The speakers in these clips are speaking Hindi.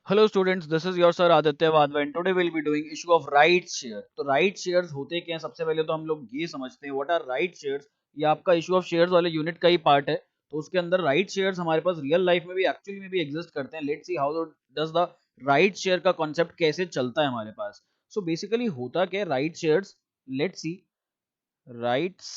Hello students, this is your sir Aditya Vadva and today we'll be doing issue of right share. तो right shares होते क्या हैं? सबसे पहले तो हम लोग ये समझते हैं what are right shares. ये आपका issue of shares वाले यूनिट का ही पार्ट है. तो उसके अंदर right shares हमारे पास रियल लाइफ में भी एक्चुअली में भी एग्जिस्ट करते हैं. Let's see how does the right share का कॉन्सेप्ट कैसे चलता है हमारे पास. सो बेसिकली होता क्या है right shares. Let's see rights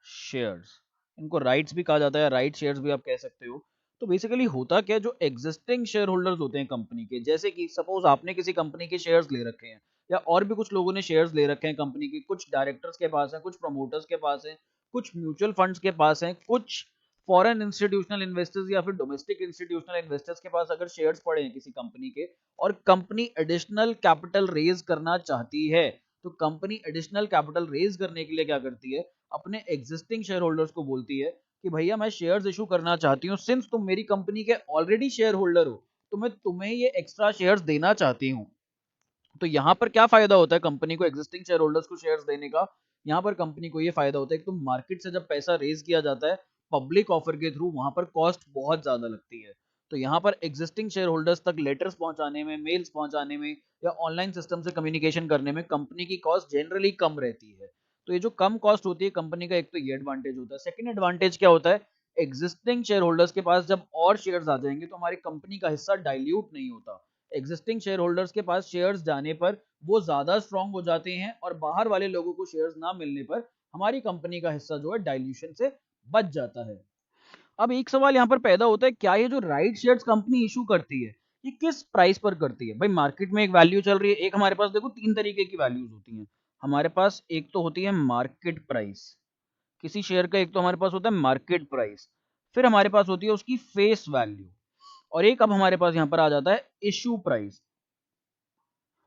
shares, इनको राइट्स भी कहा जाता है, राइट शेयर्स भी आप कह सकते हो. तो बेसिकली होता क्या है, जो एग्जिस्टिंग शेयर होल्डर्स होते हैं कंपनी के, जैसे कि सपोज आपने किसी कंपनी के शेयर्स ले रखे हैं या और भी कुछ लोगों ने शेयर्स ले रखे हैं कंपनी के, कुछ डायरेक्टर्स के पास है, कुछ प्रमोटर्स के पास है, कुछ म्यूचुअल फंड्स के पास है, कुछ फॉरेन इंस्टीट्यूशनल इन्वेस्टर्स या फिर डोमेस्टिक इंस्टीट्यूशनल इन्वेस्टर्स के पास अगर शेयर्स पड़े हैं किसी कंपनी के और कंपनी एडिशनल कैपिटल रेज करना चाहती है, तो कंपनी एडिशनल कैपिटल रेज करने के लिए क्या करती है, अपने एग्जिस्टिंग शेयर होल्डर्स को बोलती है कि भैया मैं शेयर्स इशू करना चाहती हूँ, सिंस तुम मेरी कंपनी के ऑलरेडी शेयर होल्डर हो तो मैं तुम्हें ये एक्स्ट्रा शेयर्स देना चाहती हूँ. तो यहाँ पर क्या फायदा होता है कंपनी को एग्जिस्टिंग शेयर होल्डर्स को शेयर्स देने का? यहाँ पर कंपनी को ये फायदा होता है कि तुम मार्केट से जब पैसा रेज किया जाता है पब्लिक ऑफर के थ्रू, वहां पर कॉस्ट बहुत ज्यादा लगती है. तो यहाँ पर एग्जिस्टिंग शेयर होल्डर्स तक लेटर्स पहुंचाने में, मेल्स पहुंचाने में या ऑनलाइन सिस्टम से कम्युनिकेशन करने में कंपनी की कॉस्ट जनरली कम रहती है. तो ये जो कम कॉस्ट होती है कंपनी का, एक तो ये एडवांटेज होता है. सेकंड एडवांटेज क्या होता है, एग्जिस्टिंग शेयर होल्डर्स के पास जब और शेयर्स आ जाएंगे तो हमारी कंपनी का हिस्सा डाइल्यूट नहीं होता. एग्जिस्टिंग शेयर होल्डर्स के पास शेयर्स जाने पर वो ज्यादा स्ट्रांग हो जाते हैं और बाहर वाले लोगों को शेयर्स ना मिलने पर हमारी कंपनी का हिस्सा जो है डाइल्यूशन से बच जाता है. अब एक सवाल यहाँ पर पैदा होता है, क्या ये जो राइट शेयर्स कंपनी इशू करती है ये किस प्राइस पर करती है? भाई मार्केट में एक वैल्यू चल रही है, एक हमारे पास देखो तीन तरीके की वैल्यूज होती हैं हमारे पास. एक तो होती है मार्केट प्राइस किसी शेयर का, एक तो हमारे पास होता है मार्केट प्राइस, फिर हमारे पास होती है उसकी फेस वैल्यू, और एक अब हमारे पास यहाँ पर आ जाता है इशू प्राइस.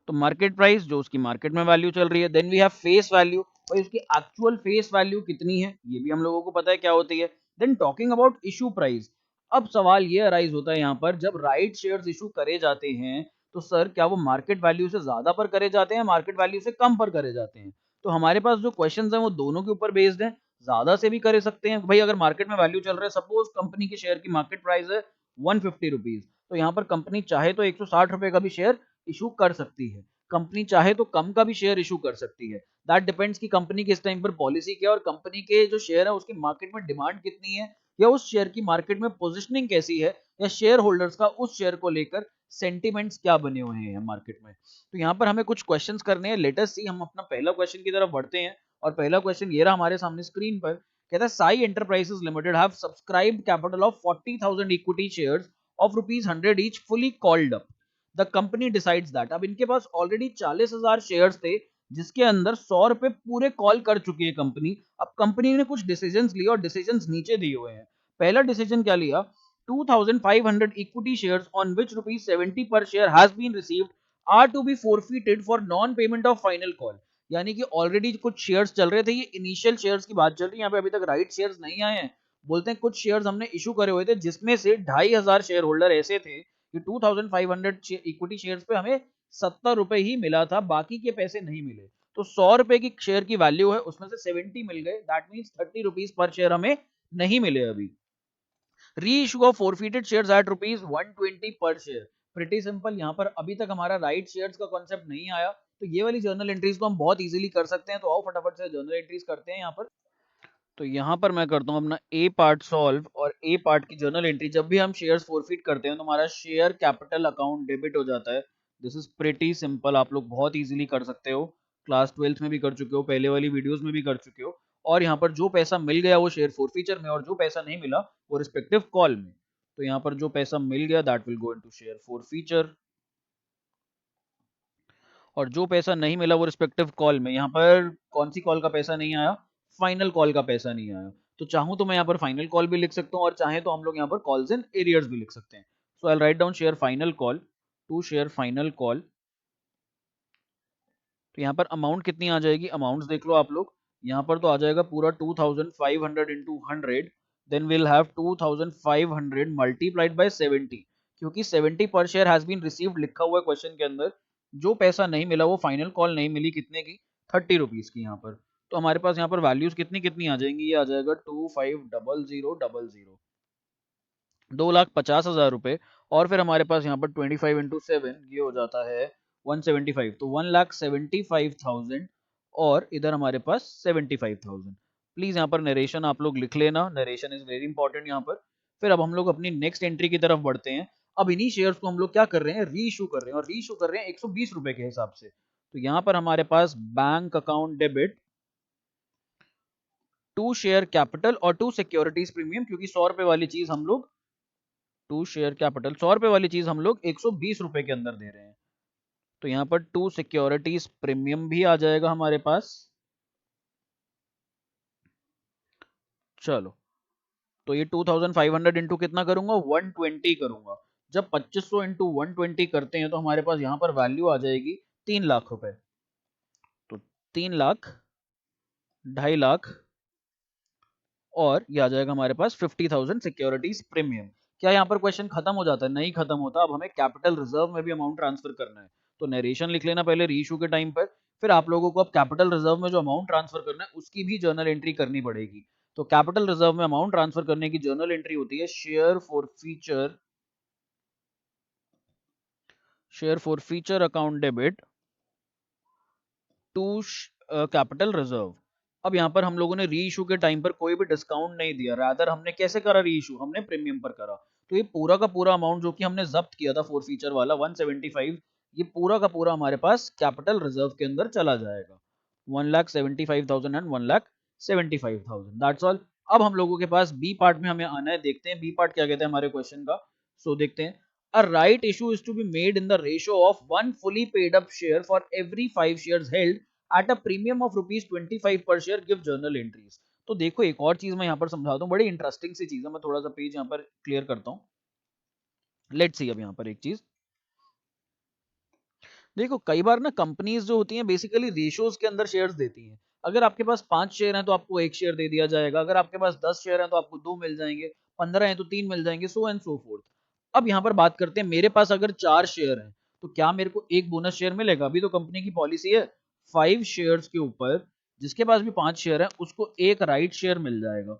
तो मार्केट प्राइस जो उसकी मार्केट में वैल्यू चल रही है, then we have face value, भाई उसकी एक्चुअल फेस वैल्यू कितनी है ये भी हम लोगों को पता है क्या होती है. Then talking about issue price, अब सवाल ये अराइज होता है यहाँ पर, जब राइट शेयर्स इशू करे जाते हैं तो सर क्या वो मार्केट वैल्यू से ज्यादा पर करे जाते हैं, मार्केट वैल्यू से कम पर करे जाते हैं? तो हमारे पास जो क्वेश्चंस हैं वो दोनों के ऊपर बेस्ड हैं. ज्यादा से भी करे सकते हैं भाई, अगर मार्केट में वैल्यू चल रहा है, सपोज कंपनी के शेयर की मार्केट प्राइस है 150 रुपीज, तो यहाँ पर कंपनी चाहे तो 160 रुपए का भी शेयर इशू कर सकती है, कंपनी चाहे तो कम का भी शेयर इशू कर सकती है. दैट डिपेंड्स कि कंपनी के इस टाइम पर पॉलिसी क्या है और कंपनी के जो शेयर है उसकी मार्केट में डिमांड कितनी है, या उस शेयर की मार्केट में पोजीशनिंग कैसी है, या शेयर होल्डर्स का उस शेयर को लेकर सेंटिमेंट्स क्या बने हुए हैं मार्केट में. तो यहाँ पर हमें कुछ क्वेश्चंस करने हैं. लेट अस सी, हम अपना पहला क्वेश्चन की तरफ बढ़ते हैं. और पहला क्वेश्चन ये रहा हमारे सामने स्क्रीन पर. कहता है Sai enterprises limited have subscribed capital of 40,000 equity shares of ₹100 each fully called up. The company decides that, अब इनके पास ऑलरेडी 40,000 शेयर्स थे जिसके अंदर 100 रुपए पूरे कॉल कर चुकी है कंपनी. अब कंपनी ने कुछ डिसीजंस लिए और डिसीजंस नीचे दिए हुए हैं. पहला डिसीजन क्या लिया, 2,500 इक्विटी शेयर्स ऑन विच ₹70 पर share has been received are to be forfeited for non payment of final call. यानी कि ऑलरेडी कुछ शेयर्स चल रहे थे, ये इनिशियल शेयर्स की बात चल रही है, यहाँ पे अभी तक राइट शेयर्स नहीं आए हैं. बोलते हैं कुछ शेयर्स हमने इशू करे हुए थे जिसमें से 2,500 शेयर होल्डर ऐसे थे कि 2,500 इक्विटी शेयर्स पे हमें 70 रुपए ही मिला था, बाकी के पैसे नहीं मिले. तो 100 रुपए की शेयर की वैल्यू है, उसमें से 70 मिल गए, that means 30 rupees per share हमें नहीं मिले अभी. री issue of forfeited shares at ₹120 पर शेयर. प्रिटी सिंपल, यहाँ पर अभी तक हमारा राइट शेयर्स का कॉन्सेप्ट नहीं आया, तो ये वाली जर्नल एंट्रीज को हम बहुत इजीली कर सकते हैं. तो आओ फटाफट से जर्नल एंट्रीज करते हैं यहाँ पर. तो यहाँ पर मैं करता हूँ अपना ए पार्ट सॉल्व, और ए पार्ट की जर्नल एंट्री. जब भी हम शेयर्स फोरफिट करते हैं तो हमारा शेयर कैपिटल अकाउंट डेबिट हो जाता है. दिस इज प्रीटी सिंपल, आप लोग बहुत इजीली कर सकते हो, क्लास 12th में भी कर चुके हो, पहले वाली वीडियोस में भी कर चुके हो. और यहाँ पर जो पैसा मिल गया वो शेयर फोरफीचर में, और जो पैसा नहीं मिला वो रिस्पेक्टिव कॉल में. तो यहाँ पर जो पैसा मिल गया that will go into share forfeiture, और जो पैसा नहीं मिला वो रिस्पेक्टिव कॉल में. यहाँ पर कौन सी कॉल का पैसा नहीं आया, फाइनल कॉल का पैसा नहीं आया. तो चाहूं तो मैं यहाँ पर फाइनल कॉल भी लिख सकता हूँ, और चाहे तो हम लोग यहाँ पर कॉल्स इन एरियर्स भी लिख सकते हैं. So I write down share final call to share final call. तो यहाँ पर अमाउंट कितनी आ जाएगी, अमाउंट देख लो आप लोग. यहाँ पर तो आ जाएगा पूरा 2,500 into 100, then will have 2,500 multiplied by 70, क्योंकि 70 पर शेयर हैज बीन रिसीव्ड लिखा हुआ है क्वेश्चन के अंदर. जो पैसा नहीं मिला वो फाइनल कॉल नहीं मिली, कितने की, 30 रुपीज की यहाँ पर. तो हमारे पास यहाँ पर वैल्यूज कितनी कितनी आ जाएंगी, ये आ जाएगा 250000, 2,50,000 रुपए और फिर हमारे पास यहाँ पर 25 इंटू 7 ये हो जाता है 175, तो 1,75,000 और इधर हमारे पास 75,000। प्लीज यहाँ पर नरेशन आप लोग लिख लेना, नरेशन इज वेरी इंपॉर्टेंट यहाँ पर। फिर अब हम लोग अपनी नेक्स्ट एंट्री की तरफ बढ़ते हैं। अब इन्हीं शेयर्स को हम लोग क्या कर रहे हैं, री इशू कर रहे हैं, और री इशू कर रहे हैं 120 रुपए के हिसाब से। तो यहाँ पर हमारे पास bank account debit to share capital और टू सिक्योरिटीज प्रीमियम, क्योंकि 100 रुपए वाली चीज हम लोग टू शेयर कैपिटल 100 रुपए वाली चीज हम लोग 120 रुपए के अंदर दे रहे हैं। तो यहाँ पर टू सिक्योरिटीज प्रीमियम भी आ जाएगा हमारे पास। चलो, तो ये 2500 इंटू कितना करूंगा, 120 करूंगा। जब 2500 इंटू 120 करते हैं तो हमारे पास यहाँ पर वैल्यू आ जाएगी 3 लाख रुपए। तो 3 लाख, 2.5 लाख और ये आ जाएगा हमारे पास 50,000 सिक्योरिटीज प्रीमियम। क्या यहाँ पर क्वेश्चन खत्म हो जाता है? नहीं खत्म होता। अब हमें कैपिटल रिजर्व में भी अमाउंट ट्रांसफर करना है। तो नरेशन लिख लेना पहले रीइशू के टाइम पर, फिर आप लोगों को अब कैपिटल रिजर्व में जो अमाउंट ट्रांसफर करना है उसकी भी जर्नल एंट्री करनी पड़ेगी। तो कैपिटल रिजर्व में अमाउंट ट्रांसफर करने की जर्नल एंट्री होती है share forfeiture account debit to capital reserve. अब यहाँ पर हम लोगों ने री इशू के टाइम पर कोई भी डिस्काउंट नहीं दिया, रादर हमने कैसे करा री इशू, हमने प्रीमियम पर करा। तो ये पूरा का पूरा अमाउंट जो कि हमने जब्त किया था फोर फीचर वाला 175, ये पूरा का पूरा हमारे पास कैपिटल रिजर्व के अंदर चला जाएगा। 1,75,000 एंड 1,75,000, दैट्स ऑल। अब हम लोगों के पास बी पार्ट में हमें आना है, देखते हैं बी पार्ट क्या कहते हैं हमारे क्वेश्चन का। सो देखते हैं। A right issue is to be made in the ratio of one fully paid up share for every 5 shares held at a premium of ₹25 per share. Give journal entries. तो देखो एक और चीज मैं यहाँ पर समझाता हूँ, बड़ी इंटरेस्टिंग सी चीज है। मैं थोड़ा सा पेज यहाँ पर क्लियर करता हूँ। लेट्स सी अब यहाँ पर एक चीज देखो, कई बार ना कंपनीज जो होती हैं बेसिकली रेशियोज के अंदर शेयर्स देती हैं। अगर आपके पास 5 शेयर हैं तो आपको 1 शेयर दे दिया जाएगा, अगर आपके पास 10 शेयर हैं तो आपको 2 मिल जाएंगे, 15 हैं तो 3 मिल जाएंगे, सो एंड सो फोर्थ। अब यहाँ पर बात करते हैं, मेरे पास अगर 4 शेयर हैं तो क्या मेरे को एक बोनस शेयर मिलेगा? अभी तो कंपनी की पॉलिसी है 5 शेयर्स के ऊपर जिसके पास भी 5 शेयर है उसको एक राइट शेयर मिल जाएगा।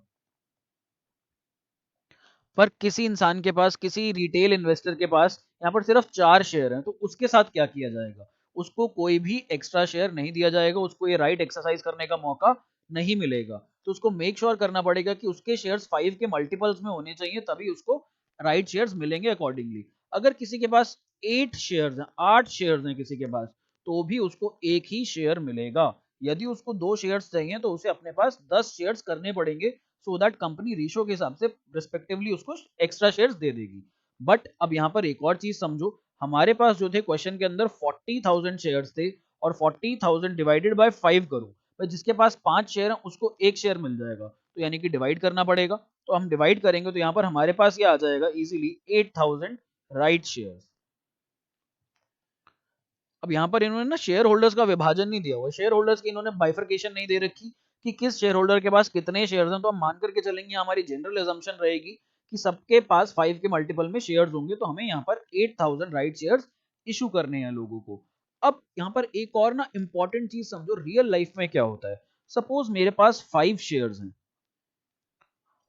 पर किसी इंसान के पास, किसी रिटेल इन्वेस्टर के पास यहाँ पर सिर्फ 4 शेयर हैं, तो उसके साथ क्या किया जाएगा? उसको कोई भी एक्स्ट्रा शेयर नहीं दिया जाएगा, उसको ये राइट एक्सरसाइज करने का मौका नहीं मिलेगा। तो उसको मेक श्योर करना पड़ेगा कि उसके शेयर्स 5 के मल्टीपल्स में होने चाहिए, तभी उसको राइट शेयर्स मिलेंगे अकॉर्डिंगली। अगर किसी के पास 8 शेयर्स हैं, 8 शेयर्स हैं किसी के पास, तो भी उसको एक ही शेयर मिलेगा। यदि उसको 2 शेयर्स चाहिए तो उसे अपने पास 10 शेयर्स करने पड़ेंगे, सो दैट कंपनी रेशो के हिसाब से रिस्पेक्टिवली उसको एक्स्ट्रा शेयर्स दे देगी। बट अब यहाँ पर एक और चीज समझो, हमारे पास जो थे क्वेश्चन के अंदर 40,000 शेयर्स थे, और 40,000 डिवाइडेड बाय 5 करो तो जिसके पास 5 शेयर है उसको 1 शेयर मिल जाएगा, तो यानी कि डिवाइड करना पड़ेगा। तो हम डिवाइड करेंगे तो यहाँ पर हमारे पास ये आ जाएगा इजीली 8,000 राइट शेयर्स। अब यहाँ पर इन्होंने ना शेयर होल्डर्स का विभाजन नहीं दिया हुआ, शेयर होल्डर्स की इन्होंने बाइफरकेशन नहीं दे रखी कि किस शेयर होल्डर के पास कितने शेयर्स हैं। तो हम मान करके चलेंगे, हमारी जनरल एजम्पशन रहेगी कि सबके पास 5 के मल्टीपल में शेयर्स होंगे, तो हमें यहाँ पर 8,000 राइट शेयर्स इशू करने हैं लोगों को। अब यहाँ पर एक और ना इंपॉर्टेंट चीज समझो, रियल लाइफ में क्या होता है। सपोज मेरे पास 5 शेयर्स हैं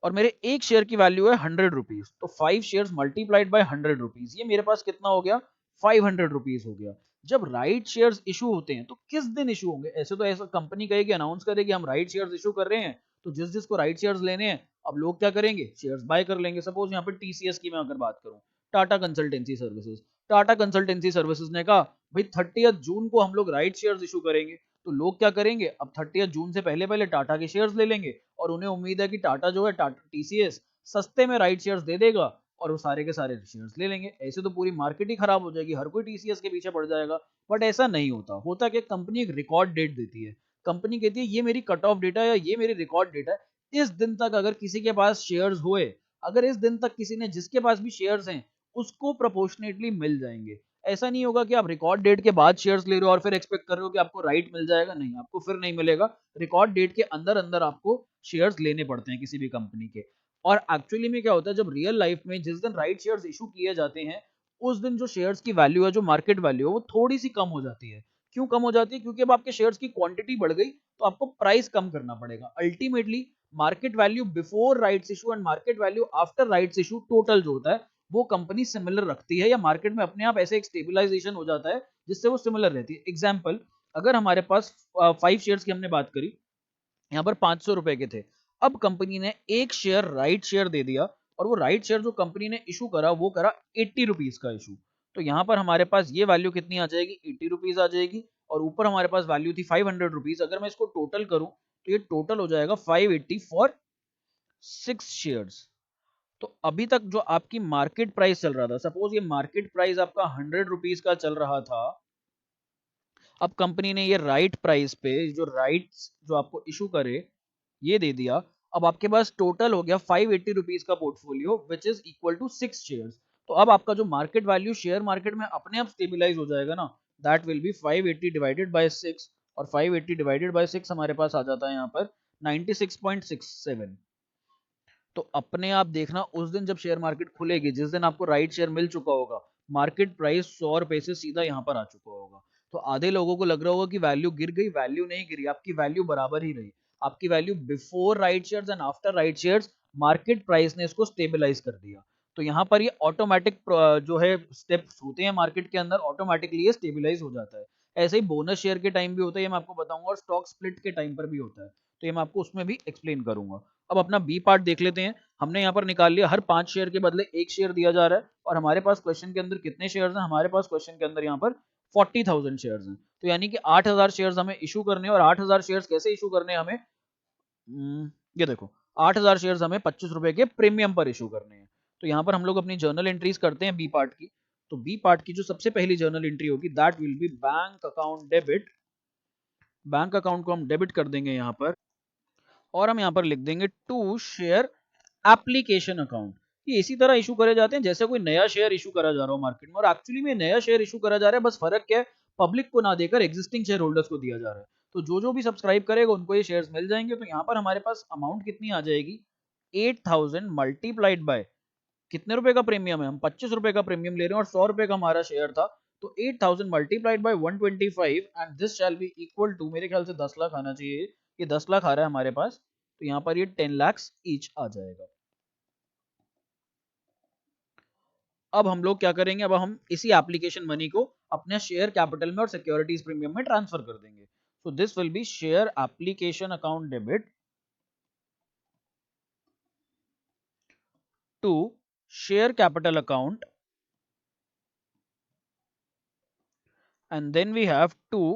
और मेरे एक शेयर की वैल्यू है 100 रुपीज, तो 5 शेयर्स मल्टीप्लाइड बाय 100 रुपीज, ये मेरे पास कितना हो गया, 500 रुपीज हो गया। जब राइट शेयर्स इशू होते हैं तो किस दिन इशू होंगे? ऐसे तो ऐसा कंपनी कहेगी, अनाउंस करेगी हम राइट शेयर्स इशू कर रहे हैं, तो जिस जिसको राइट शेयर्स लेने हैं अब लोग क्या करेंगे, शेयर्स बाय कर लेंगे। सपोज यहाँ पर टीसीएस की मैं अगर बात करूं, Tata consultancy services, Tata consultancy services ने कहा भाई 30 जून को हम लोग राइट शेयर्स इशू करेंगे, तो लोग क्या करेंगे, अब 30 जून से पहले पहले टाटा के शेयर्स ले लेंगे, और उन्हें उम्मीद है कि टाटा जो है, टाटा टीसीएस सस्ते में राइट शेयर्स दे देगा और वो सारे के सारे शेयर्स ले लेंगे। ऐसे तो पूरी मार्केट ही खराब हो जाएगी, हर कोई टीसीएस के पीछे पड़ जाएगा। बट ऐसा नहीं होता, होता कि कंपनी एक रिकॉर्ड डेट देती है, कंपनी कहती है ये मेरी कट ऑफ डेटा या ये मेरी रिकॉर्ड डेटा है, इस दिन तक अगर किसी के पास शेयर्स हुए, अगर इस दिन तक किसी ने, जिसके पास भी शेयर्स हैं उसको प्रोपोर्शनेटली मिल जाएंगे। ऐसा नहीं होगा कि आप रिकॉर्ड डेट के बाद शेयर्स ले रहे हो और फिर एक्सपेक्ट कर रहे हो कि आपको राइट मिल जाएगा, नहीं, आपको फिर नहीं मिलेगा। रिकॉर्ड डेट के अंदर अंदर आपको शेयर्स लेने पड़ते हैं किसी भी कंपनी के। और एक्चुअली में क्या होता है, जब रियल लाइफ में जिस दिन राइट शेयर्स इशू किए जाते हैं उस दिन जो शेयर्स की वैल्यू है, जो मार्केट वैल्यू है, वो थोड़ी सी कम हो जाती है। क्यों कम हो जाती है? क्योंकि अब आपके शेयर्स की क्वांटिटी बढ़ गई तो आपको प्राइस कम करना पड़ेगा। Ultimately market value before rights issue and market value after rights issue total जो होता है वो कंपनी सिमिलर रखती है या मार्केट में अपने आप ऐसे एक स्टेबलाइजेशन हो जाता है जिससे वो सिमिलर रहती है। एग्जाम्पल, अगर हमारे पास 5 शेयर्स की हमने बात करी, यहाँ पर 500 रुपए के थे। अब कंपनी ने एक शेयर राइट शेयर दे दिया, और वो राइट शेयर जो कंपनी ने इशू करा वो करा 80 रुपीज का इशू। तो यहाँ पर हमारे पास ये वैल्यू कितनी आ जाएगी, 80 रुपीज आ जाएगी, और ऊपर हमारे पास वैल्यू थी 500 रुपीज। अगर मैं इसको टोटल करूं तो ये टोटल हो जाएगा 580 फॉर 6 शेयर्स। तो अभी तक जो आपकी मार्केट प्राइस चल रहा था, सपोज ये मार्केट प्राइस आपका 100 रुपीज का चल रहा था, अब कंपनी ने ये राइट प्राइस पे जो राइट्स जो आपको इशू करे ये दे दिया। अब आपके पास टोटल हो गया 580 रुपीज का portfolio which is equal to 6 shares. तो अब आपका जो मार्केट वैल्यू शेयर मार्केट में अपने आप स्टेबलाइज हो जाएगा ना, that will B 580 divided by 6, और 580 डिवाइडेड बाय 6 हमारे पास आ जाता है यहाँ पर 96.67। तो अपने आप देखना उस दिन जब शेयर मार्केट खुलेगी, जिस दिन आपको राइट शेयर मिल चुका होगा, मार्केट प्राइस 100 रुपए से सीधा यहाँ पर आ चुका होगा। तो आधे लोगों को लग रहा होगा कि वैल्यू गिर गई, वैल्यू नहीं गिरी, आपकी वैल्यू बराबर ही रही। आपकी value before right shares and after right shares, market price ने इसको स्टेबलाइज कर दिया। तो यहाँ पर ये ऑटोमेटिक जो है स्टेप्स होते हैं मार्केट के अंदर, ऑटोमेटिकली ये स्टेबलाइज हो जाता है। ऐसे ही बोनस शेयर के टाइम भी होता है, ये मैं आपको बताऊंगा, और स्टॉक स्प्लिट के टाइम पर भी होता है, तो ये मैं आपको उसमें भी एक्सप्लेन करूंगा। अब अपना बी पार्ट देख लेते हैं। हमने यहाँ पर निकाल लिया हर 5 शेयर के बदले एक शेयर दिया जा रहा है, और हमारे पास क्वेश्चन के अंदर कितने शेयर्स हैं, हमारे पास क्वेश्चन के अंदर यहाँ पर 40,000 शेयर्स हैं। तो यानी कि 8,000 शेयर्स हमें इशू करने हैं, और 8,000 शेयर्स कैसे इशू करने हैं हमें, ये देखो, 8,000 शेयर्स हमें 25 रुपए के प्रीमियम पर इशू करने हैं। तो यहाँ पर हम लोग अपनी जर्नल एंट्रीज करते हैं बी पार्ट की। तो बी पार्ट की जो सबसे पहली जर्नल एंट्री होगी that will B bank account debit. Bank account को हम डेबिट कर देंगे यहाँ पर, और हम यहाँ पर लिख देंगे टू शेयर एप्लीकेशन अकाउंट। ये इसी तरह इशू करे जाते हैं जैसे कोई नया शेयर इशू करा जा रहा हो मार्केट में, और एक्चुअली में नया शेयर इशू करा जा रहा है, बस फर्क क्या है, पब्लिक को ना देकर एग्जिस्टिंग शेयर होल्डर्स को दिया जा रहा है। तो जो भी सब्सक्राइब करेगा उनको ये शेयर्स मिल जाएंगे। तो यहाँ पर हमारे पास अमाउंट कितनी आ जाएगी, 8,000 मल्टीप्लाइड बाय कितने रुपए का प्रीमियम है, हम 25 रुपए का प्रीमियम ले रहे हैं और 100 रुपए का हमारा शेयर था। तो 8,000 multiplied by 125 and this shall be equal to, मेरे ख्याल से 10 लाख आना चाहिए, ये 10 लाख आ रहा है हमारे पास। तो यहाँ पर ये 10 लाख ईच आ जाएगा। अब हम लोग क्या करेंगे, अब हम इसी एप्लीकेशन मनी को अपने शेयर कैपिटल में और सिक्योरिटीज प्रीमियम में ट्रांसफर कर देंगे। So this will be share application account debit to share capital account, and then we have two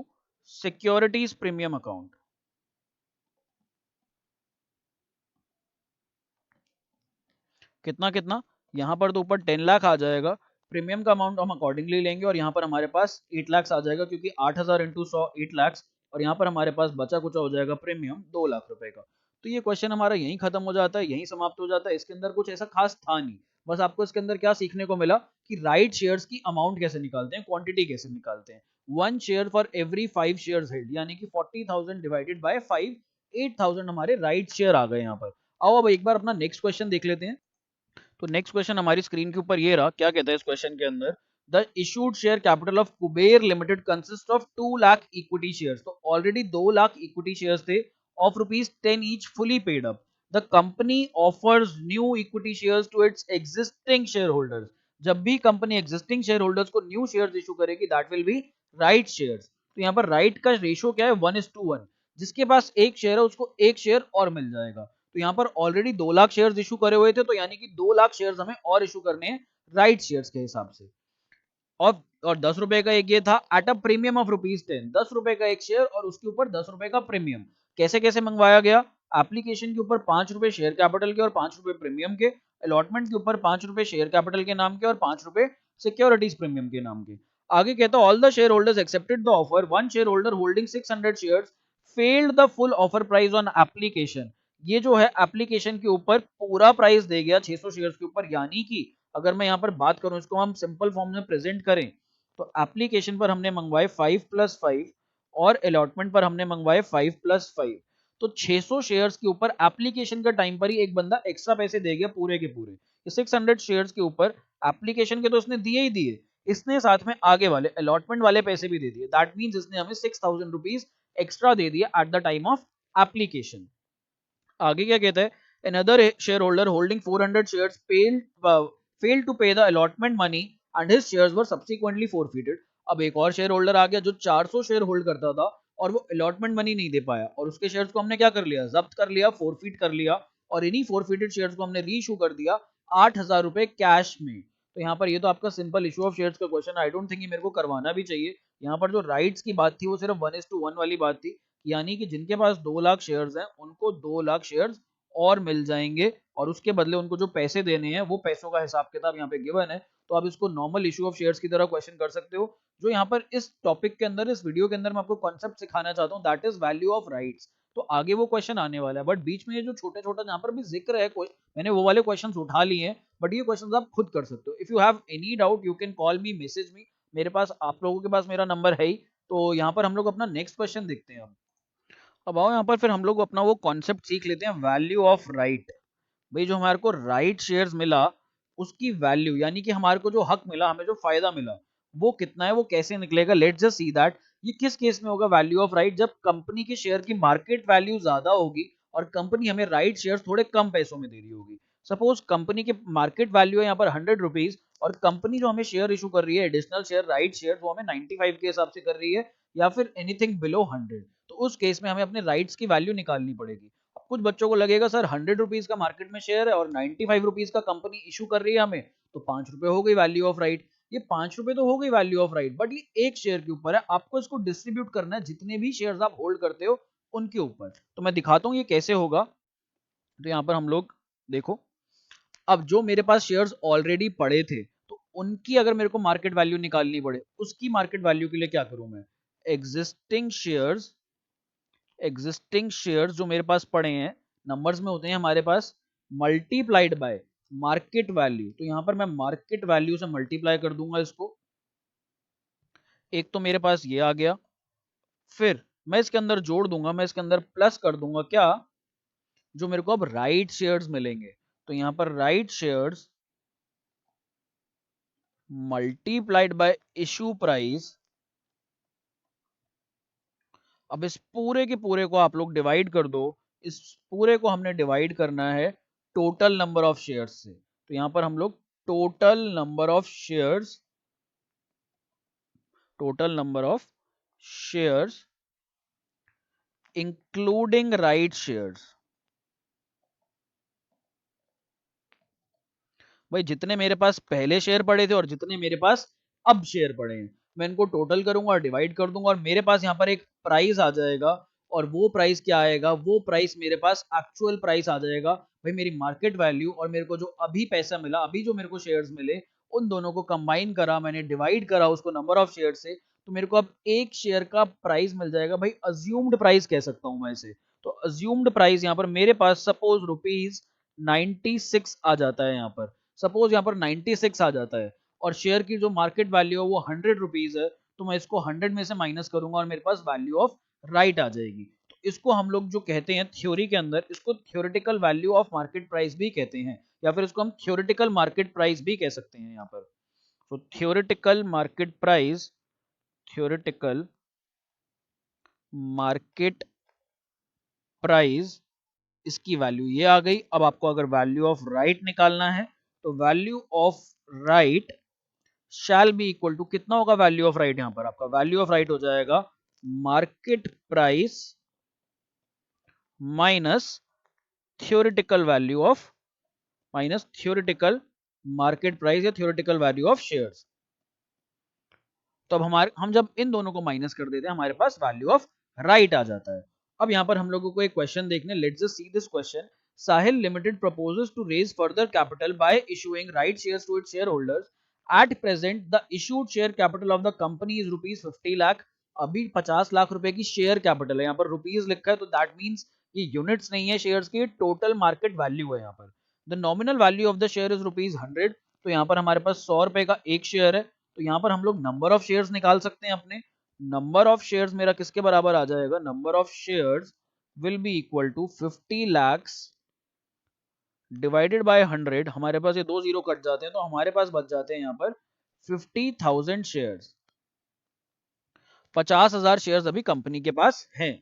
securities premium account। कितना कितना, यहाँ पर तो ऊपर 10 लाख आ जाएगा, प्रीमियम का अमाउंट हम अकॉर्डिंगली लेंगे, और यहाँ पर हमारे पास 8 लाख आ जाएगा, क्योंकि 8,000 इंटू 100 8 लाख, और यहाँ पर हमारे पास बचा कुचा हो जाएगा प्रीमियम 2 लाख रुपए का। तो ये क्वेश्चन हमारा यहीं खत्म हो जाता है, यहीं समाप्त हो जाता है। इसके अंदर कुछ ऐसा खास था नहीं, बस आपको इसके अंदर क्या सीखने को मिला कि राइट शेयर्स की अमाउंट कैसे निकालते हैं, क्वांटिटी कैसे निकालते हैं। 1 share for every 5 shares held, यानी कि 40,000 डिवाइडेड बाय 5, 8,000 हमारे राइट शेयर आ गए यहाँ पर। आओ अब एक बार अपना नेक्स्ट क्वेश्चन देख लेते हैं। तो नेक्स्ट क्वेश्चन हमारी स्क्रीन के ऊपर ये रहा, क्या कहता है इस क्वेश्चन के अंदर, the issued share capital of Kuber limited consist of 2 lakh equity shares. तो ऑलरेडी 2 लाख इक्विटी शेयर्स थे of ₹10 each fully paid up. The company offers new equity shares to its existing share holders. जब भी कंपनी एग्जिस्टिंग शेयर होल्डर्स को न्यू शेयर्स इशू करेगी that will be right shares. तो यहाँ पर राइट का रेशियो क्या है, 1:1, जिसके पास एक शेयर है उसको एक शेयर और मिल जाएगा। तो यहाँ पर ऑलरेडी 2 लाख शेयर्स इशू करे हुए थे, तो यानी कि 2 लाख शेयर्स हमें और इशू करने हैं राइट शेयर्स के हिसाब से। और 10 रुपए का एक ये था एट अ प्रीमियम ऑफ ₹10, 10 रुपए का एक शेयर और उसके ऊपर 10 रुपए का प्रीमियम। कैसे कैसे मंगवाया गया, एप्लीकेशन के ऊपर 5 रुपए शेयर कैपिटल के और 5 रुपए प्रीमियम के, अलॉटमेंट के ऊपर 5 रुपए शेयर कैपिटल के नाम के और 5 रुपए सिक्योरिटीज प्रीमियम के नाम के। आगे कहता all the share holders accepted the offer, one share holder holding 600 shares failed the full offer price on application. ये जो है एप्लीकेशन के ऊपर पूरा प्राइस दे गया 600 शेयर्स के ऊपर, यानी कि अगर मैं यहाँ पर बात करूं, इसको हम सिंपल फॉर्म में प्रेजेंट करें, तो एप्लीकेशन पर हमने मंगवाए 5+5 और अलॉटमेंट पर हमने मंगवाए 5+5। तो 600 शेयर्स के ऊपर एप्लीकेशन का टाइम पर ही एक बंदा एक्स्ट्रा पैसे दे गया पूरे के पूरे। 600 शेयर्स के ऊपर एप्लीकेशन के तो उसने दिए ही दिए, इसने साथ में आगे वाले अलॉटमेंट वाले पैसे भी दे दिए। दैट मीन्स इसने हमें 6,000 रुपीज एक्स्ट्रा दे दिया at the time of application. आगे क्या कहता है, another shareholder holding 400 shares failed to pay the allotment money and his shares were subsequently forfeited. अब एक और शेयर होल्डर आ गया जो 400 शेयर होल्ड करता था और वो अलॉटमेंट मनी नहीं दे पाया और उसके शेयर्स को हमने क्या कर लिया, जब्त कर लिया, फोरफिट कर लिया और इन्हीं फोरफिटेड शेयर्स को हमने री इशू कर दिया 8,000 रुपए कैश में। तो यहाँ पर ये तो आपका सिंपल इशू ऑफ शेयर्स का क्वेश्चन, आई डोंट थिंक ये मेरे को करवाना भी चाहिए। यहाँ पर जो राइट्स की बात थी वो सिर्फ 1:1 वाली बात थी, यानी कि जिनके पास 2 लाख शेयर्स हैं उनको 2 लाख शेयर्स और मिल जाएंगे और उसके बदले उनको जो पैसे देने हैं वो पैसों का हिसाब किताब यहाँ पे गिवन है। तो आप इसको नॉर्मल इशू ऑफ शेयर्स की तरह क्वेश्चन कर सकते हो। जो यहाँ पर इस टॉपिक के अंदर, इस वीडियो के अंदर मैं आपको कॉन्सेप्ट सिखाना चाहता हूँ, that is value of rights. तो आगे वो क्वेश्चन आने वाला है, बट बीच में ये जो छोटे छोटे यहाँ पर भी जिक्र है, कोई मैंने वो वाले क्वेश्चन उठा लिए हैं, बट ये क्वेश्चन आप खुद कर सकते हो। If you have any doubt you can call me, message me, मेरे पास, आप लोगों के पास मेरा नंबर है ही। तो यहाँ पर हम लोग अपना नेक्स्ट क्वेश्चन देखते हैं। अब आओ यहाँ पर फिर हम लोग अपना वो कॉन्सेप्ट सीख लेते हैं, वैल्यू ऑफ राइट। भाई जो हमारे को राइट शेयर्स मिला उसकी वैल्यू, यानी कि हमारे को जो हक मिला, हमें जो फायदा मिला वो कितना है, वो कैसे निकलेगा। लेट्स जस्ट सी दैट ये किस केस में होगा वैल्यू ऑफ राइट, जब कंपनी के शेयर की मार्केट वैल्यू ज्यादा होगी और कंपनी हमें राइट शेयर थोड़े कम पैसों में दे रही होगी। सपोज कंपनी के मार्केट वैल्यू है यहाँ पर 100 रुपीज और कंपनी जो हमें शेयर इशू कर रही है एडिशनल शेयर, राइट शेयर, वो हमें 95 के हिसाब से कर रही है या फिर एनीथिंग बिलो 100। तो उस केस में हमें अपने राइट्स की वैल्यू निकालनी पड़ेगी। कुछ बच्चों को लगेगा सर 100 रुपीज का मार्केट में शेयर है और 95 रुपीज का कंपनी इशू कर रही है हमें, तो 5 रुपए हो गई वैल्यू ऑफ राइट। ये 5 रुपए तो हो गई वैल्यू ऑफ राइट, बट ये एक शेयर के ऊपर है, आपको इसको डिस्ट्रीब्यूट करना है जितने भी शेयर्स आप होल्ड करते हो उनके ऊपर। तो मैं दिखाता हूँ ये कैसे होगा। तो यहाँ पर हम लोग देखो, अब जो मेरे पास शेयर्स ऑलरेडी पड़े थे तो उनकी अगर मेरे को मार्केट वैल्यू निकालनी पड़े, उसकी मार्केट वैल्यू के लिए क्या करूं मैं, एग्जिस्टिंग शेयर्स, एग्जिस्टिंग शेयर्स जो मेरे पास पड़े हैं नंबर्स में होते हैं हमारे पास, मल्टीप्लाइड बाय मार्केट वैल्यू। तो यहां पर मैं मार्केट वैल्यू से मल्टीप्लाई कर दूंगा इसको। एक तो मेरे पास ये आ गया, फिर मैं इसके अंदर जोड़ दूंगा, मैं इसके अंदर प्लस कर दूंगा क्या, जो मेरे को अब राइट शेयर्स मिलेंगे। तो यहां पर right shares multiplied by issue price. अब इस पूरे के पूरे को आप लोग डिवाइड कर दो, इस पूरे को हमने डिवाइड करना है टोटल नंबर ऑफ शेयर्स से। तो यहां पर हम लोग total number of shares, total number of shares including right shares. भाई जितने मेरे पास पहले शेयर पड़े थे और जितने मेरे पास अब शेयर पड़े हैं, मैं इनको टोटल करूंगा और डिवाइड कर दूंगा और मेरे पास यहाँ पर एक प्राइस आ जाएगा। और वो प्राइस क्या आएगा, वो प्राइस मेरे पास एक्चुअल प्राइस आ जाएगा। भाई मेरी मार्केट वैल्यू और मेरे को जो अभी पैसा मिला, अभी जो मेरे को शेयर्स मिले, उन दोनों को कंबाइन करा मैंने, डिवाइड करा उसको नंबर ऑफ शेयर से, तो मेरे को अब एक शेयर का प्राइस मिल जाएगा। भाई अज्यूम्ड प्राइस कह सकता हूं मैं इसे। तो अज्यूम्ड प्राइस यहाँ पर मेरे पास सपोज ₹96 आ जाता है। यहाँ पर सपोज यहाँ पर 96 आ जाता है और शेयर की जो मार्केट वैल्यू है वो 100 रुपीज है, तो मैं इसको 100 में से माइनस करूंगा और मेरे पास वैल्यू ऑफ राइट आ जाएगी। तो इसको हम लोग जो कहते हैं थ्योरी के अंदर, इसको theoretical value of market price भी कहते हैं, या फिर इसको हम थ्योरेटिकल मार्केट प्राइस भी कह सकते हैं यहाँ पर। तो theoretical market price, theoretical market price, इसकी वैल्यू ये आ गई। अब आपको अगर वैल्यू ऑफ राइट निकालना है तो value of right shall be equal to, कितना होगा वैल्यू ऑफ राइट, यहां पर आपका वैल्यू ऑफ राइट हो जाएगा market price minus theoretical value of, minus theoretical market price या थ्योरेटिकल वैल्यू ऑफ शेयर्स। तो अब हम जब इन दोनों को माइनस कर देते हैं हमारे पास वैल्यू ऑफ राइट आ जाता है। अब यहां पर हम लोगों को एक क्वेश्चन देखने, let's just see this question. Sahil limited proposes to raise further capital by issuing right shares to its shareholders. At present the issued share capital of the company is rupees 50 lakh. अभी 50 लाख रुपए की शेयर कैपिटल है, यहाँ पर रुपीज लिखा है तो दैट मींस ये यूनिट्स नहीं है शेयर्स की, टोटल मार्केट वैल्यू है यहाँ पर। The nominal value of the share is ₹100। तो यहाँ पर हमारे पास 100 रुपए का एक शेयर है। तो यहाँ पर हम लोग नंबर ऑफ शेयर्स निकाल सकते हैं अपने। नंबर ऑफ शेयर्स मेरा किसके बराबर आ जाएगा, number of shares will be equal to 50 lakhs divided by 100। हमारे पास ये 2 जीरो कट जाते हैं तो हमारे पास बच जाते हैं यहाँ पर 50,000 शेयर्स। 50,000 शेयर्स अभी कंपनी के पास हैं,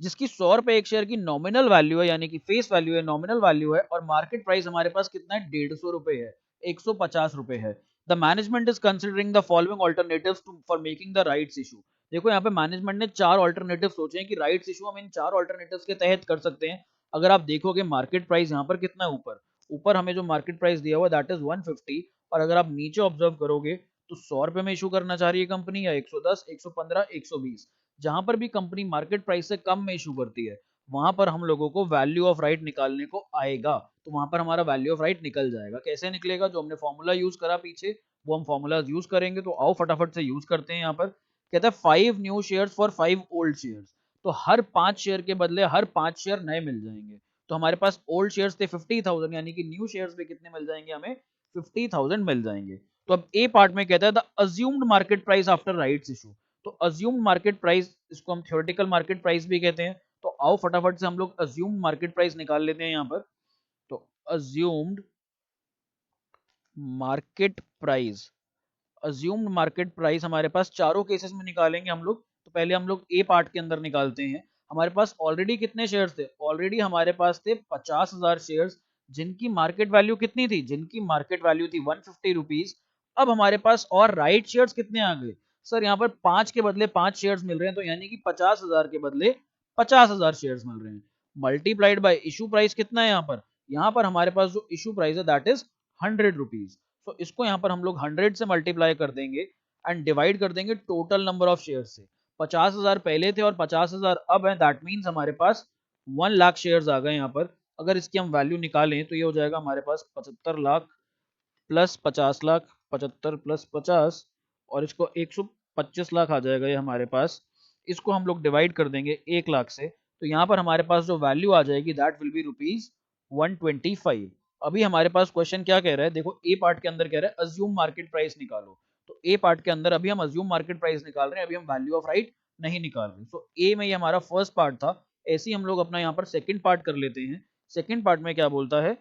जिसकी 100 रुपए एक शेयर की नॉमिनल वैल्यू है, यानी कि फेस वैल्यू है, नॉमिनल वैल्यू है, और मार्केट प्राइस हमारे पास कितना है, 150 रुपए है। ₹150 है। The management is considering the following alternatives for making the rights issue. देखो यहाँ पे मैनेजमेंट ने 4 ऑल्टरनेटिव सोचे हैं कि राइट्स इशू हम इन 4 ऑल्टरनेटिव्स के तहत कर सकते हैं। अगर आप देखोगे मार्केट प्राइस यहाँ पर कितना ऊपर ऊपर हमें जो मार्केट प्राइस दिया हुआ दैट इज 150, और अगर आप नीचे ऑब्जर्व करोगे तो 100 रुपए में इशू करना चाह रही है कंपनी, या 110, 115, 120। जहां पर भी कंपनी मार्केट प्राइस से कम में इशू करती है वहां पर हम लोगों को वैल्यू ऑफ राइट निकालने को आएगा, तो वहां पर हमारा वैल्यू ऑफ राइट निकल जाएगा। कैसे निकलेगा? जो हमने फॉर्मूला यूज करा पीछे वो हम फॉर्मूला यूज करेंगे, तो आओ फटाफट से यूज करते हैं। यहाँ पर कहता है 5 new shares for 5 old shares, तो हर 5 शेयर के बदले हर 5 शेयर नए मिल जाएंगे। तो हमारे पास ओल्ड शेयर्स थे 50,000, यानी कि न्यू शेयर्स भी कितने मिल जाएंगे हमें? 50,000 मिल जाएंगे। तो अब ए पार्ट में कहता है the assumed market price after rights issue. तो अज्यूम्ड मार्केट प्राइस, इसको हम थ्योरेटिकल मार्केट प्राइस भी कहते हैं। तो आओ फटाफट से हम लोग अज्यूम्ड मार्केट प्राइस निकाल लेते हैं यहाँ पर। तो assumed market price, assumed market price हमारे पास चारों केसेस में निकालेंगे हम लोग। तो पहले हम लोग ए पार्ट के अंदर निकालते हैं। हमारे पास ऑलरेडी कितने शेयर्स थे? ऑलरेडी हमारे पास थे 50,000 शेयर्स, जिनकी मार्केट वैल्यू कितनी थी? जिनकी मार्केट वैल्यू थी 150 रुपीज। अब हमारे पास और राइट शेयर्स कितने आ गए? सर यहाँ पर 5 के बदले 5 शेयर्स मिल रहे हैं, तो यानी कि 50,000 के बदले 50,000 शेयर्स मिल रहे हैं। मल्टीप्लाइड बाय इशू प्राइस कितना है यहाँ पर? यहाँ पर हमारे पास जो इशू प्राइस है दैट इज 100 रुपीज। तो इसको यहाँ पर हम लोग 100 से मल्टीप्लाई कर देंगे एंड डिवाइड कर देंगे टोटल नंबर ऑफ शेयर से। 50,000 पहले थे और 50,000 अब है, दैट मीन्स हमारे पास 1 लाख शेयर्स आ गए यहाँ पर। अगर इसकी हम वैल्यू निकालें तो ये हो जाएगा हमारे पास 75 लाख प्लस 50 लाख, 75 प्लस 50, और इसको 125 लाख आ जाएगा ये हमारे पास। इसको हम लोग डिवाइड कर देंगे 1 लाख से, तो यहाँ पर हमारे पास जो वैल्यू आ जाएगी दैट विल बी ₹125। अभी हमारे पास क्वेश्चन क्या कह रहा है? देखो ए पार्ट के अंदर कह रहा है अज्यूम मार्केट प्राइस निकालो। तो ए पार्ट के अंदर अभी हम अज्यूम मार्केट प्राइस निकाल रहे हैं, अभी हम वैल्यू ऑफ राइट नहीं निकाल रहे। तो ए में ये हमारा फर्स्ट पार्ट था। ऐसे ही हम लोग अपना यहाँ पर सेकंड पार्ट कर लेते हैं। सेकंड पार्ट में क्या बोलता है?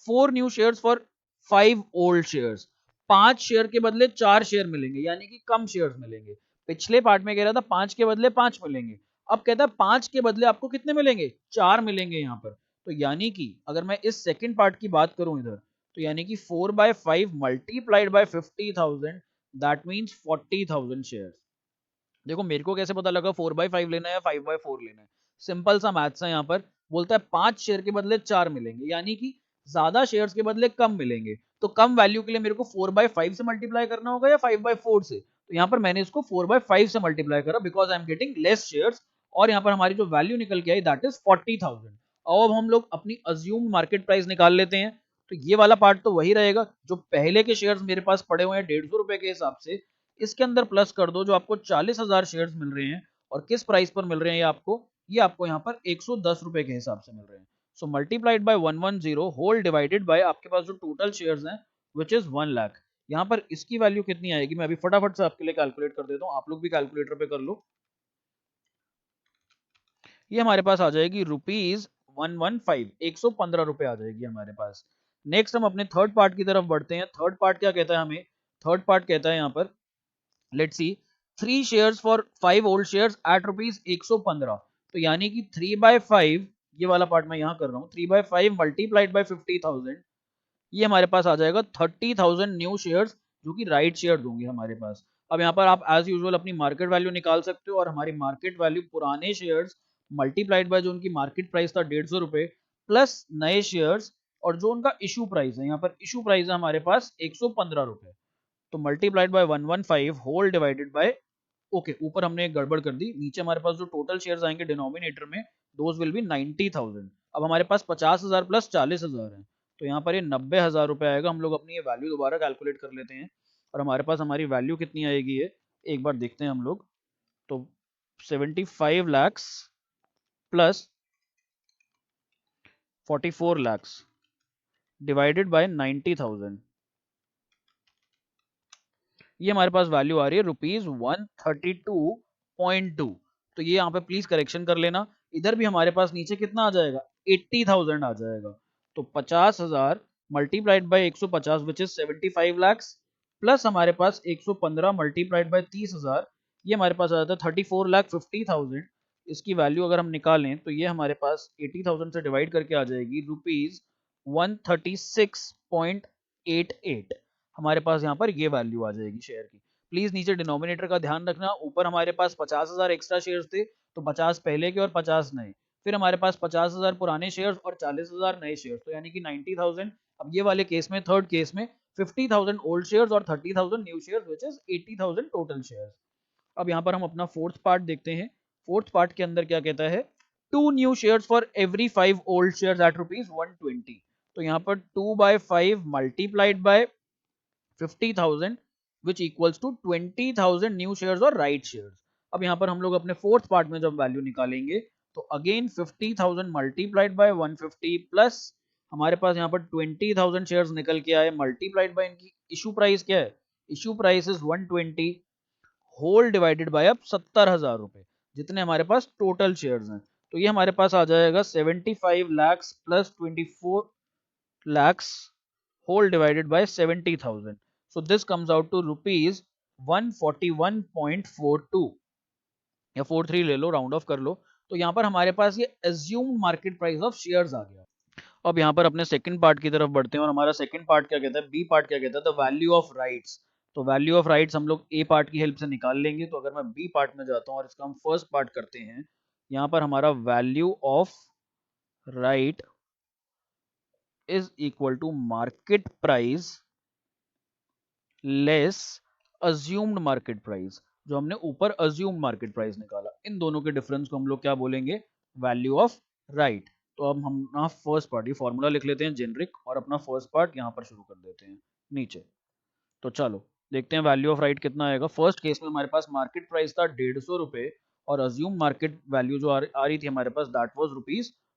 4 new shares for 5 old shares. 5 share के बदले 4 शेयर मिलेंगे, यानी कि कम शेयर्स मिलेंगे। पिछले पार्ट में कह रहा था 5 के बदले 5 मिलेंगे, अब कहता है 5 के बदले आपको कितने मिलेंगे? 4 मिलेंगे यहाँ पर। तो यानी कि अगर मैं इस सेकंड पार्ट की बात करूं इधर, तो यानी कि 4/5 multiplied by 50,000 that means 40,000 shares. देखो मेरे को कैसे पता लगा 4/5 लेना है या 5/4 लेना है? सिंपल सा मैथ्स है। यहाँ पर बोलता है 5 शेयर के बदले 4 मिलेंगे, यानी कि ज्यादा शेयर्स के बदले कम मिलेंगे। तो कम वैल्यू के लिए मेरे को 4/5 से मल्टीप्लाई करना होगा या 5/4 से? तो यहाँ पर मैंने इसको 4/5 से मल्टीप्लाई करा because I am getting less shares, और यहाँ पर हमारी जो वैल्यू निकल के आई दैट इज 40,000। अब हम लोग अपनी अज्यूम्ड मार्केट प्राइस निकाल लेते हैं। तो ये वाला पार्ट तो वही रहेगा, जो पहले के शेयर्स मेरे पास पड़े हुए हैं 150 रुपए के हिसाब से, इसके अंदर प्लस कर दो जो आपको 40,000 शेयर्स मिल रहे हैं। और किस प्राइस पर मिल रहे हैं ये आपको यहाँ पर 110 रुपए के हिसाब से मिल रहे हैं। So multiplied by 110 whole divided by आपके पास जो टोटल शेयर्स हैं विच इज 1 लाख। यहाँ पर इसकी वैल्यू कितनी आएगी? मैं अभी फटाफट से आपके लिए कैलकुलेट कर देता हूँ, आप लोग भी कैलकुलेटर पे कर लो। ये हमारे पास आ जाएगी ₹115, 115 आ जाएगी हमारे पास। नेक्स्ट हम अपने थर्ड पार्ट की तरफ बढ़ते हैं। थर्ड पार्ट क्या कहता है हमें? थर्ड पार्ट कहता है यहाँ पर, let's see, 3 shares for 5 old shares eight ₹115। तो यानी कि 3/5, ये वाला पार्ट मैं यहाँ कर रहा हूँ, 3/5 मल्टीप्लाइड बाय 50,000, ये हमारे पास आ जाएगा 30,000 न्यू शेयर्स, जो कि राइट शेयर्स होंगे हमारे पास। अब यहाँ पर आप एज यूजुअल अपनी मार्केट वैल्यू निकाल सकते हो, और हमारी मार्केट वैल्यू पुराने शेयर्स मल्टीप्लाइड बाय जो उनकी मार्केट प्राइस था 150 रुपए, प्लस नए शेयर्स, और जो उनका इशू प्राइस है, यहाँ पर इशू प्राइस है हमारे पास 115 रुपए। तो multiplied by 115 whole divided by, okay ऊपर हमने एक गड़बड़ कर दी, नीचे हमारे पास जो टोटल शेयर्स आएंगे डिनोमिनेटर में दोज विल बी 90,000। अब हमारे पास 50,000 प्लस 40,000 है, तो यहाँ पर ये 90,000 रुपए आएगा। हम लोग अपनी ये वैल्यू दोबारा कैलकुलेट कर लेते हैं, और हमारे पास हमारी वैल्यू कितनी आएगी ये एक बार देखते हैं हम लोग। तो 75 lakhs plus 44 lakhs divided by 90,000, ये हमारे पास वैल्यू आ रही है ₹132.2। तो ये यहाँ पे प्लीज करेक्शन कर लेना, इधर भी हमारे पास नीचे कितना आ जाएगा? 80,000 आ जाएगा। तो 50,000 multiplied bye 150 which is 75 lakhs, plus हमारे पास 115 मल्टीप्लाइड बाय 30,000, ये हमारे पास आ जाता है 34,50,000। इसकी वैल्यू अगर हम निकालें तो ये हमारे पास 80,000 से डिवाइड करके आ जाएगी ₹136.8। 0.88 हमारे पास यहाँ पर ये वैल्यू आ जाएगी शेयर की। प्लीज नीचे डिनोमिनेटर का ध्यान रखना, ऊपर हमारे पास 50,000 एक्स्ट्रा शेयर्स थे, तो 50 पहले के और 50 नए, फिर हमारे पास 50,000 पुराने शेयर्स और 40,000 नए शेयर्स, तो यानी कि 90,000। अब ये वाले केस में, थर्ड केस में 50,000 ओल्ड शेयर्स और 30,000 new shares, which is 80,000 total shares. अब यहाँ पर हम अपना फोर्थ पार्ट देखते हैं। फोर्थ पार्ट के अंदर क्या कहता है, 2 new shares for every 5 old shares at ₹120। तो यहाँ पर 2/5 multiplied by 50,000 which equals to 20,000 new shares और राइट शेयर्स। अब यहाँ पर हम लोग अपने फोर्थ पार्ट में जब वैल्यू निकालेंगे, तो अगेन 50,000 मल्टीप्लाइड बाय 150 प्लस हमारे पास यहाँ पर 20,000 शेयर्स निकल के आए, मल्टीप्लाइड बाय इनकी इशू प्राइस क्या है, issue price is 120 whole divided by अब 70,000 रुपए, जितने हमारे पास टोटल शेयर्स हैं। तो ये हमारे पास आ जाएगा 75 lakhs plus 24 lakhs whole divided by 70,000. So this comes out to rupees 141.42 या 43 ले लो, राउंड ऑफ कर लो। तो यहाँ पर हमारे पास ये assumed market price of shares आ गया। अब यहाँ पर अपने सेकंड पार्ट की तरफ बढ़ते हैं, और हमारा सेकंड पार्ट क्या कहता है, बी पार्ट क्या कहता है, द वैल्यू ऑफ राइट्स। तो वैल्यू ऑफ राइट्स हम लोग ए पार्ट की हेल्प से निकाल लेंगे। तो अगर मैं बी पार्ट में जाता हूँ और इसका हम फर्स्ट पार्ट करते हैं, यहाँ पर हमारा value of right is equal to market price less assumed market price. जो हमने ऊपर अज्यूम्ड मार्केट प्राइस निकाला, इन दोनों के डिफरेंस को हम लोग क्या बोलेंगे, वैल्यू ऑफ राइट। तो अब हम अपना फर्स्ट पार्ट, ये फॉर्मूला लिख लेते हैं जेनरिक, और अपना फर्स्ट पार्ट यहाँ पर शुरू कर देते हैं नीचे। तो चलो देखते हैं वैल्यू ऑफ राइट कितना आएगा। फर्स्ट केस में हमारे पास मार्केट प्राइस था 150 रुपए, और अज्यूम मार्केट वैल्यू जो आ रही थी हमारे पास, दैट वाज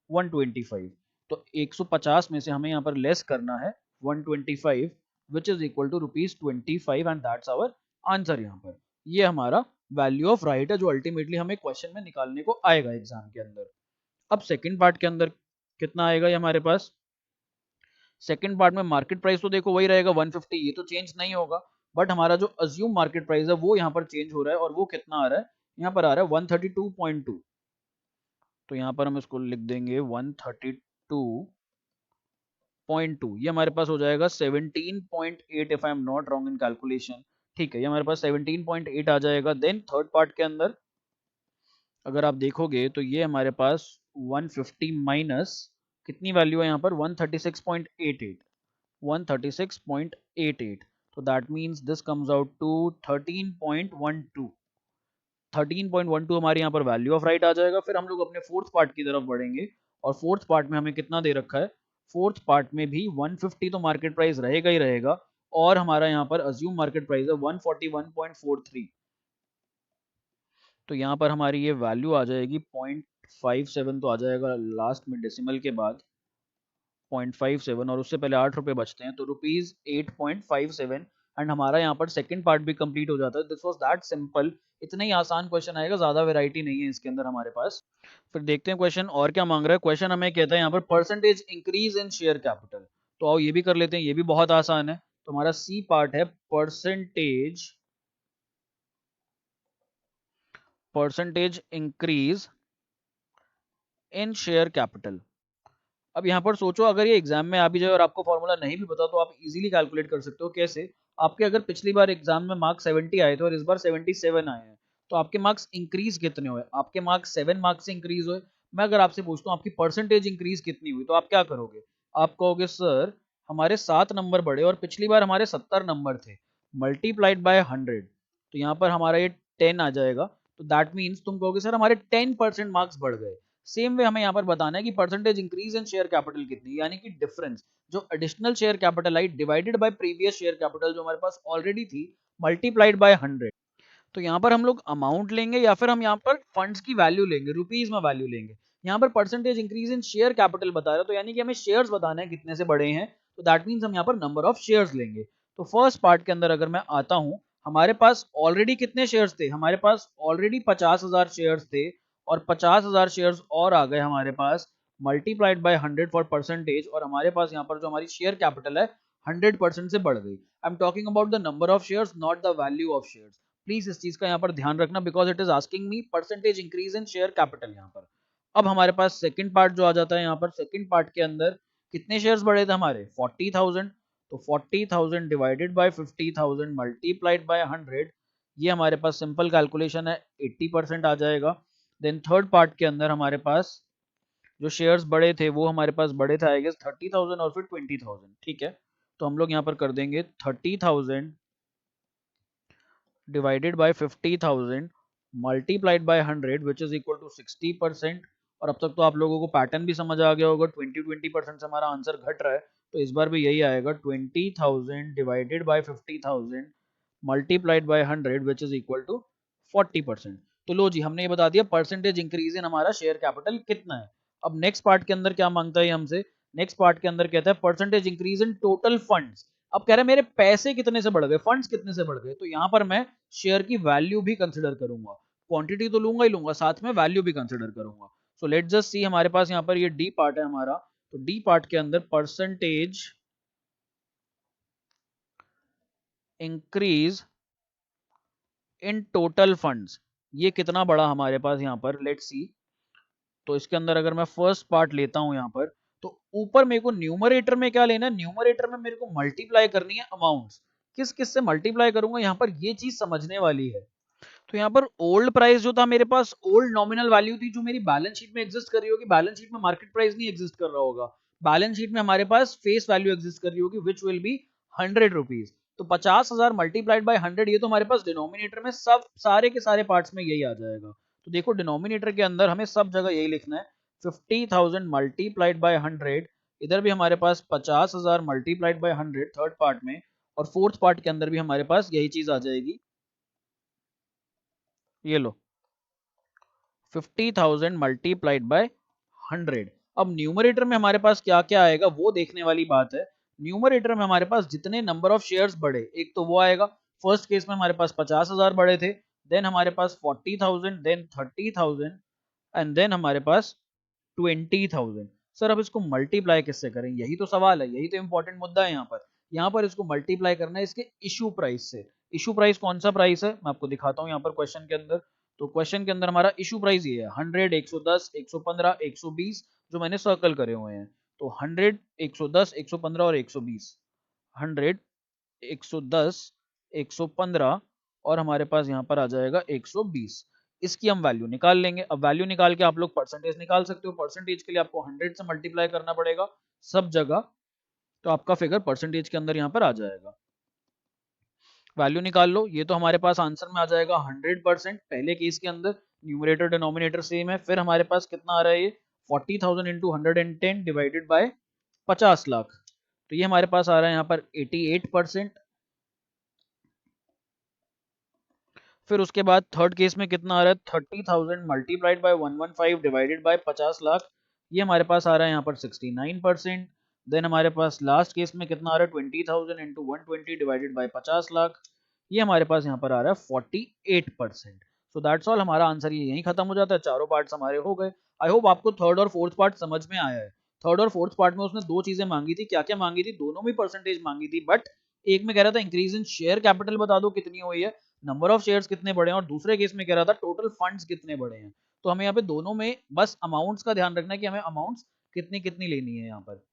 ₹125। तो 150 में से हमें यहाँ पर लेस करना है 125, which is equal to ₹25, and that's our answer. यहाँ पर ये हमारा वैल्यू ऑफ राइट है, जो अल्टीमेटली हमें क्वेश्चन में निकालने को आएगा एग्जाम के अंदर। अब सेकंड पार्ट के अंदर कितना आएगा ये हमारे पास, सेकंड पार्ट में मार्केट प्राइस तो देखो वही रहेगा 150, ये तो चेंज नहीं होगा, बट हमारा जो अज्यूम मार्केट प्राइस है वो यहाँ पर चेंज हो रहा है, और वो कितना आ रहा है, यहाँ पर आ रहा है 132.2। तो यहाँ पर हम इसको लिख देंगे 132.2, ये हमारे पास हो जाएगा 17.8 if I am not wrong in calculation. ठीक है, ये हमारे पास 17.8 आ जाएगा। देन थर्ड पार्ट के अंदर अगर आप देखोगे, तो ये हमारे पास 150 माइनस कितनी वैल्यू है यहाँ पर, 136.88, 136.88। तो that means this comes out to 13.12, 13.12 हमारे यहाँ पर वैल्यू ऑफ राइट आ जाएगा। फिर हम लोग अपने फोर्थ पार्ट की तरफ बढ़ेंगे, और फोर्थ पार्ट में हमें कितना दे रखा है, फोर्थ पार्ट में भी 150 तो मार्केट प्राइस रहेगा ही रहेगा, और हमारा यहाँ पर अज्यूम मार्केट प्राइस है 141.43। तो यहाँ पर हमारी ये वैल्यू आ जाएगी 0.57, तो आ जाएगा लास्ट में डेसिमल के बाद 0.57, और उससे पहले 8 रुपए बचते हैं, तो ₹8.57। एंड हमारा यहाँ पर सेकंड पार्ट भी कंप्लीट हो जाता है। दिस वाज दैट सिंपल, इतना ही आसान क्वेश्चन आएगा, ज्यादा वैरायटी नहीं है इसके अंदर हमारे पास। फिर देखते हैं क्वेश्चन और क्या मांग रहा है। क्वेश्चन हमें कहता है यहाँ पर percentage increase in share capital. तो आओ ये भी कर लेते हैं, ये भी बहुत आसान है। तो हमारा सी पार्ट है percentage increase in share capital. अब यहाँ पर सोचो, अगर ये एग्जाम में आ भी जाए और आपको फॉर्मूला नहीं भी पता, तो आप इजीली कैलकुलेट कर सकते हो। कैसे, आपके अगर पिछली बार एग्जाम में मार्क्स 70 आए थे और इस बार 77 आए हैं, तो आपके मार्क्स इंक्रीज कितने हुए, आपके मार्क्स 7 मार्क्स से इंक्रीज हुए। मैं अगर आपसे पूछता हूँ आपकी परसेंटेज इंक्रीज कितनी हुई, तो आप क्या करोगे, आप कहोगे सर हमारे 7 नंबर बढ़े और पिछली बार हमारे 70 नंबर थे, मल्टीप्लाइड बाय 100, तो यहाँ पर हमारा ये 10 आ जाएगा। तो दैट मीन्स तुम कहोगे सर हमारे 10% मार्क्स बढ़ गए। सेम वे हमें यहाँ पर बताना है कि percentage increase in share capital कितनी, यानी कि डिफरेंस जो additional share capital I divided by previous share capital जो हमारे पास ऑलरेडी थी, मल्टीप्लाइड बाय 100। तो यहाँ पर हम लोग अमाउंट लेंगे या फिर हम यहाँ पर फंड्स की वैल्यू लेंगे, रुपीज में वैल्यू लेंगे। यहाँ पर percentage increase in share capital बता रहा है, तो यानी कि हमें शेयर्स बताना है कितने से बढ़े हैं, तो दैट मीन्स हम यहाँ पर नंबर ऑफ शेयर्स लेंगे। तो फर्स्ट पार्ट के अंदर अगर मैं आता हूँ, हमारे पास ऑलरेडी कितने शेयर्स थे, हमारे पास ऑलरेडी 50,000 शेयर्स थे, और 50,000 शेयर्स और आ गए हमारे पास, मल्टीप्लाइड बाय 100 फॉर परसेंटेज, और हमारे पास यहाँ पर जो हमारी शेयर कैपिटल है 100% से बढ़ गई। I am talking about the number of shares, not the value of shares. Please इस चीज का यहाँ पर ध्यान रखना, because it is asking me percentage increase in share capital यहाँ पर। अब हमारे पास सेकंड पार्ट जो आ जाता है, यहाँ पर सेकंड पार्ट के अंदर कितने शेयर्स बढ़े थे हमारे, 40,000। तो 40,000 डिवाइडेड बाय 50,000 मल्टीप्लाइड बाय 100, ये हमारे पास सिंपल कैलकुलेशन है 80% आ जाएगा। देन थर्ड पार्ट के अंदर हमारे पास जो शेयर्स बड़े थे वो हमारे पास बड़े थे आई गेस 30,000 और फिर 20,000, ठीक है। तो हम लोग यहाँ पर कर देंगे 30,000 divided by 50,000 multiplied by 100 which is equal to 60%। और अब तक तो आप लोगों को पैटर्न भी समझ आ गया होगा, 20% से हमारा आंसर घट रहा है, तो इस बार भी यही आएगा 20,000 divided by 50,000 multiplied by 100 which is equal to 40%। तो लो जी, हमने ये बता दिया परसेंटेज इंक्रीज इन हमारा शेयर कैपिटल कितना है। अब नेक्स्ट पार्ट के अंदर क्या मांगता है हमसे, नेक्स्ट पार्ट के अंदर कहता है percentage increase in total funds. अब कह रहा है मेरे पैसे कितने से बढ़ गए, फंड्स कितने से बढ़ गए, तो यहां पर मैं शेयर की वैल्यू भी कंसिडर करूंगा, क्वांटिटी तो लूंगा ही लूंगा, साथ में वैल्यू भी कंसिडर करूंगा। सो लेट्स जस्ट सी, हमारे पास यहाँ पर ये डी पार्ट है हमारा, तो डी पार्ट के अंदर percentage increase in total funds, ये कितना बड़ा हमारे पास यहाँ पर, लेट्स सी। तो इसके अंदर अगर मैं फर्स्ट पार्ट लेता हूं यहाँ पर, तो ऊपर मेरे को न्यूमरेटर में क्या लेना है, न्यूमरेटर में मेरे को मल्टीप्लाई करनी है अमाउंट्स। किस किस से मल्टीप्लाई करूंगा, यहाँ पर ये चीज समझने वाली है। तो यहाँ पर ओल्ड प्राइस जो था मेरे पास, ओल्ड नॉमिनल वैल्यू थी जो मेरी बैलेंस शीट में एग्जिस्ट कर रही होगी, बैलेंस शीट में मार्केट प्राइस नहीं एग्जिस्ट कर रहा होगा, बैलेंस शीट में हमारे पास फेस वैल्यू एग्जिस्ट कर रही होगी विच विल बी 100 रुपीज। तो 50,000 मल्टीप्लाइड बाय 100, ये तो हमारे पास डिनोमिनेटर में सब सारे के सारे पार्ट्स में यही आ जाएगा। तो देखो डिनोमिनेटर के अंदर हमें सब जगह यही लिखना है, 50,000 मल्टीप्लाइड बाय 100, इधर भी हमारे पास 50,000 मल्टीप्लाइड बाय 100 थर्ड पार्ट में, और फोर्थ पार्ट के अंदर भी हमारे पास यही चीज आ जाएगी, ये लो 50,000 मल्टीप्लाइड बाय 100। अब न्यूमरेटर में हमारे पास क्या क्या आएगा वो देखने वाली बात है। न्यूमरेटर में हमारे पास जितने नंबर ऑफ शेयर्स बढ़े, एक तो वो आएगा, फर्स्ट केस में हमारे पास 50,000 बढ़े थे, देन हमारे पास 40,000, देन 30,000, एंड देन हमारे पास 20,000। सर अब इसको मल्टीप्लाई किससे करें, यही तो सवाल है, यही तो इंपॉर्टेंट मुद्दा है यहाँ पर। यहाँ पर इसको मल्टीप्लाई करना है इसके इशू प्राइस से। इशू प्राइस कौन सा प्राइस है, मैं आपको दिखाता हूँ यहाँ पर क्वेश्चन के अंदर। तो क्वेश्चन के अंदर हमारा इशू प्राइस ये है 100, 110, 115, 120, जो मैंने सर्कल करे हुए हैं। तो 100, 110, 115 और 120, 100, 110, 115 और हमारे पास यहाँ पर आ जाएगा 120। इसकी हम वैल्यू निकाल लेंगे। अब वैल्यू निकाल के आप लोग परसेंटेज निकाल सकते हो, परसेंटेज के लिए आपको 100 से मल्टीप्लाई करना पड़ेगा सब जगह, तो आपका फिगर परसेंटेज के अंदर यहाँ पर आ जाएगा। वैल्यू निकाल लो, ये तो हमारे पास आंसर में आ जाएगा 100%। पहले केस के अंदर न्यूमरेटर डिनोमिनेटर सेम है, फिर हमारे पास कितना आ रहा है, ये 40,000 इंटू 110 डिवाइडेड बाय 50 लाख, तो ये हमारे पास आ रहा है यहाँ पर 88%। फिर उसके बाद थर्ड केस में कितना आ रहा है, 30,000 multiplied by 115 divided by 50 lakh, ये हमारे पास आ रहा है यहाँ पर 69%। देन हमारे पास लास्ट केस में कितना आ रहा है, 20,000 इंटू 120 डिवाइडेड बाय 50 लाख, ये हमारे पास यहाँ पर आ रहा है 48%। सो दैट्स ऑल, हमारा आंसर ये यहीं खत्म हो जाता है, चारों पार्ट्स हमारे हो गए। आई होप आपको थर्ड और फोर्थ पार्ट समझ में आया है। थर्ड और फोर्थ पार्ट में उसने दो चीजें मांगी थी, क्या क्या मांगी थी, दोनों में परसेंटेज मांगी थी, बट एक में कह रहा था इंक्रीज इन शेयर कैपिटल बता दो कितनी हुई है, नंबर ऑफ शेयर्स कितने बढ़े हैं, और दूसरे केस में कह रहा था टोटल फंड्स कितने बढ़े हैं। तो हमें यहाँ पे दोनों में बस अमाउंट्स का ध्यान रखना है कि हमें अमाउंट्स कितनी कितनी लेनी है यहाँ पर।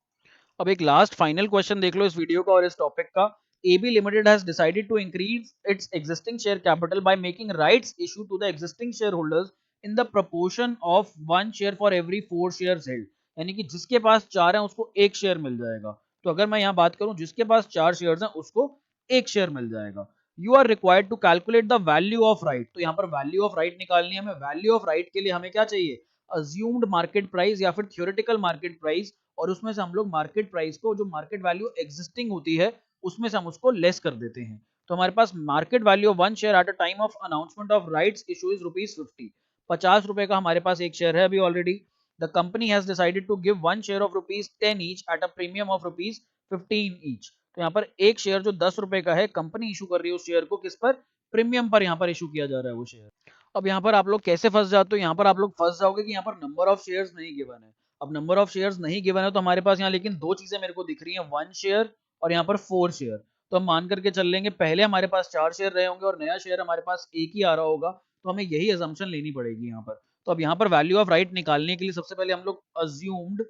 अब एक लास्ट फाइनल क्वेश्चन देख लो इस वीडियो का और इस टॉपिक का। AB Limited has decided to increase its existing share capital by making rights issue to the existing shareholders in the proportion of 1 share for every 4 shares held। यानी कि जिसके पास 4 है उसको एक शेयर मिल जाएगा। तो अगर मैं यहाँ बात करूं जिसके पास 4 शेयर्स हैं उसको एक शेयर मिल जाएगा। You are required to calculate the value of right. तो यहाँ पर वैल्यू ऑफ राइट निकालनी है हमें। वैल्यू ऑफ राइट के लिए हमें क्या चाहिए, अज्यूम्ड मार्केट प्राइस या फिर थ्योरेटिकल मार्केट प्राइस, और उसमें से हम लोग मार्केट प्राइस को जो मार्केट वैल्यू एग्जिस्टिंग होती है उसमें से हम उसको लेस कर देते हैं। तो हमारे पास market value of one share at a time of announcement of rights issue is ₹50। 50 रुपए का हमारे पास एक शेयर है अभी already. The company has decided to give one share of ₹10 each at a premium of ₹15 each. तो यहाँ पर एक शेयर जो 10 रुपए का है, कंपनी इशू कर रही है उस शेयर को किस पर, प्रीमियम पर यहाँ पर इशू किया जा रहा है वो शेयर। अब यहाँ पर आप लोग कैसे फंस जाते हो, यहाँ पर आप लोग फंस जाओगे कि यहाँ पर नंबर ऑफ शेयर्स नहीं गिवन है। अब नंबर ऑफ शेयर्स नहीं गिवन है तो हमारे पास यहाँ लेकिन दो चीजें मेरे को दिख रही हैं, 1 शेयर और यहाँ पर 4 शेयर। तो हम मान करके चल लेंगे पहले हमारे पास 4 शेयर रहे होंगे और नया शेयर हमारे पास एक ही आ रहा होगा, तो हमें यही अजम्पशन लेनी पड़ेगी यहाँ पर। तो अब यहाँ पर वैल्यू ऑफ राइट निकालने के लिए सबसे पहले हम लोग अज्यूम्ड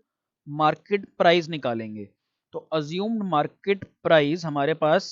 मार्केट प्राइस निकालेंगे। तो अज्यूम्ड मार्केट प्राइस हमारे पास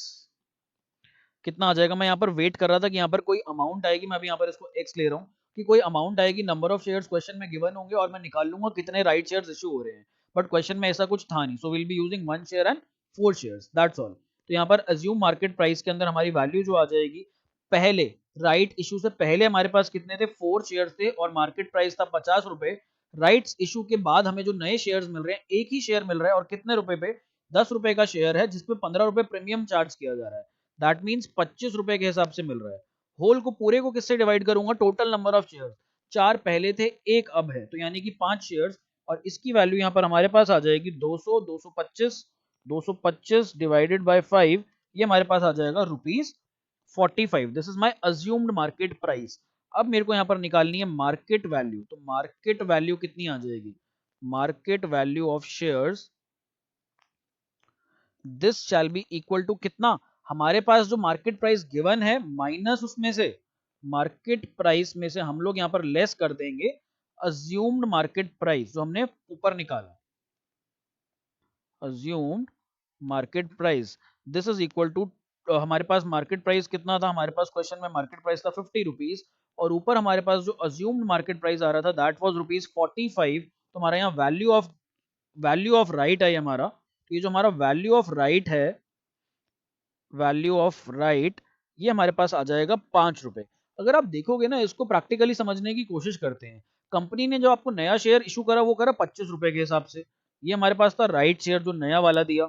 कितना आ जाएगा? मैं यहाँ पर वेट कर रहा था कि यहाँ पर कोई अमाउंट आएगी, मैं अभी यहाँ पर इसको एक्स ले रहा हूँ कि कोई अमाउंट आएगी, नंबर ऑफ शेयर्स क्वेश्चन में गिवन होंगे और मैं निकाल लूंगा कितने राइट शेयर्स इशू हो रहे हैं, बट क्वेश्चन में ऐसा कुछ था नहीं, so will be using 1 share and 4 shares, that's all. तो यहाँ पर अज्यूम मार्केट प्राइस के अंदर हमारी वैल्यू जो आ जाएगी, पहले राइट इशू से पहले हमारे पास कितने थे? 4 शेयर्स थे और मार्केट प्राइस था 50 रुपए। राइट्स इशू के बाद हमें जो नए शेयर्स मिल रहे हैं, एक ही शेयर मिल रहा है और कितने रुपए पे? 10 रुपए का शेयर है जिसपे 15 रुपए प्रीमियम चार्ज किया जा रहा है, दैट मीन्स 25 रुपए के हिसाब से मिल रहा है। होल को पूरे को किससे डिवाइड करूंगा? टोटल नंबर ऑफ शेयर्स, 4 पहले थे, एक अब है, तो यानी कि 5 शेयर्स, और इसकी वैल्यू यहाँ पर हमारे पास आ जाएगी 200, 225, 225 डिवाइडेड बाय 5, ये हमारे पास आ जाएगा ₹45। This is my assumed market price. अब मेरे को यहाँ पर निकालनी है मार्केट वैल्यू, तो मार्केट वैल्यू कितनी आ जाएगी? Market value of shares, this shall be equal to कितना? हमारे पास जो मार्केट प्राइस गिवन है माइनस उसमें से, मार्केट प्राइस में से हम लोग यहां पर लेस कर देंगे अज्यूम्ड मार्केट प्राइस जो हमने ऊपर निकाला, assumed market price, this is equal to, हमारे पास मार्केट प्राइस कितना था? हमारे पास क्वेश्चन में मार्केट प्राइस था 50 रुपीज और ऊपर हमारे पास जो अज्यूम्ड मार्केट प्राइस आ रहा था दैट वाज ₹45। तो हमारा यहाँ वैल्यू ऑफ राइट है हमारा, तो ये जो हमारा वैल्यू ऑफ राइट है, वैल्यू ऑफ राइट, ये हमारे पास आ जाएगा 5 रुपए। अगर आप देखोगे ना, इसको प्रैक्टिकली समझने की कोशिश करते हैं, कंपनी ने जो आपको नया शेयर इशू करा वो करा 25 रुपए के हिसाब से, ये हमारे पास था राइट शेयर जो नया वाला दिया,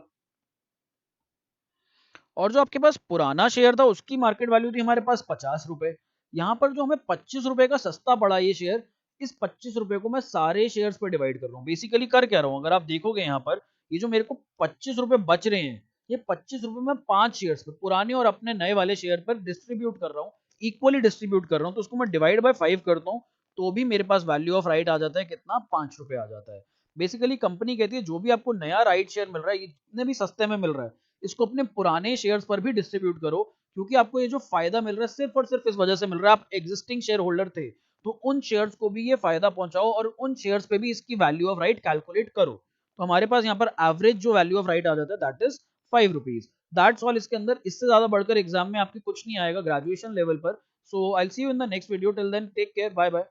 और जो आपके पास पुराना शेयर था उसकी मार्केट वैल्यू थी हमारे पास 50 रुपए। यहाँ पर जो हमें 25 रुपए का सस्ता पड़ा ये शेयर, इस 25 रुपए को मैं सारे शेयर्स पर डिवाइड कर रहा हूँ। बेसिकली कर क्या रहा हूँ, अगर आप देखोगे यहाँ पर, ये जो मेरे को 25 रुपए बच रहे हैं, ये 25 रुपए मैं 5 शेयर्स पे, पुराने और अपने नए वाले शेयर पर डिस्ट्रीब्यूट कर रहा हूँ, इक्वली डिस्ट्रीब्यूट कर रहा हूँ, तो उसको मैं डिवाइड बाय 5 करता हूँ, तो भी मेरे पास वैल्यू ऑफ राइट आ जाता है कितना? 5 रुपए आ जाता है। बेसिकली कंपनी कहती है जो भी आपको नया राइट शेयर मिल रहा है, जितने भी सस्ते में मिल रहा है, इसको अपने पुराने शेयर्स पर भी डिस्ट्रीब्यूट करो, क्योंकि आपको ये जो फायदा मिल रहा है सिर्फ और सिर्फ इस वजह से मिल रहा है, आप एग्जिस्टिंग शेयर होल्डर थे, तो उन शेयर्स को भी ये फायदा पहुंचाओ और उन शेयर्स पे भी इसकी वैल्यू ऑफ राइट कैलकुलेट करो। तो हमारे पास यहाँ पर एवरेज जो वैल्यू ऑफ राइट आ जाता है that is 5 rupees, that's all. इसके अंदर इससे ज्यादा बढ़कर एग्जाम में आपके कुछ नहीं आएगा ग्रेजुएशन लेवल पर। So I will see you in the next video, till then take care, bye bye.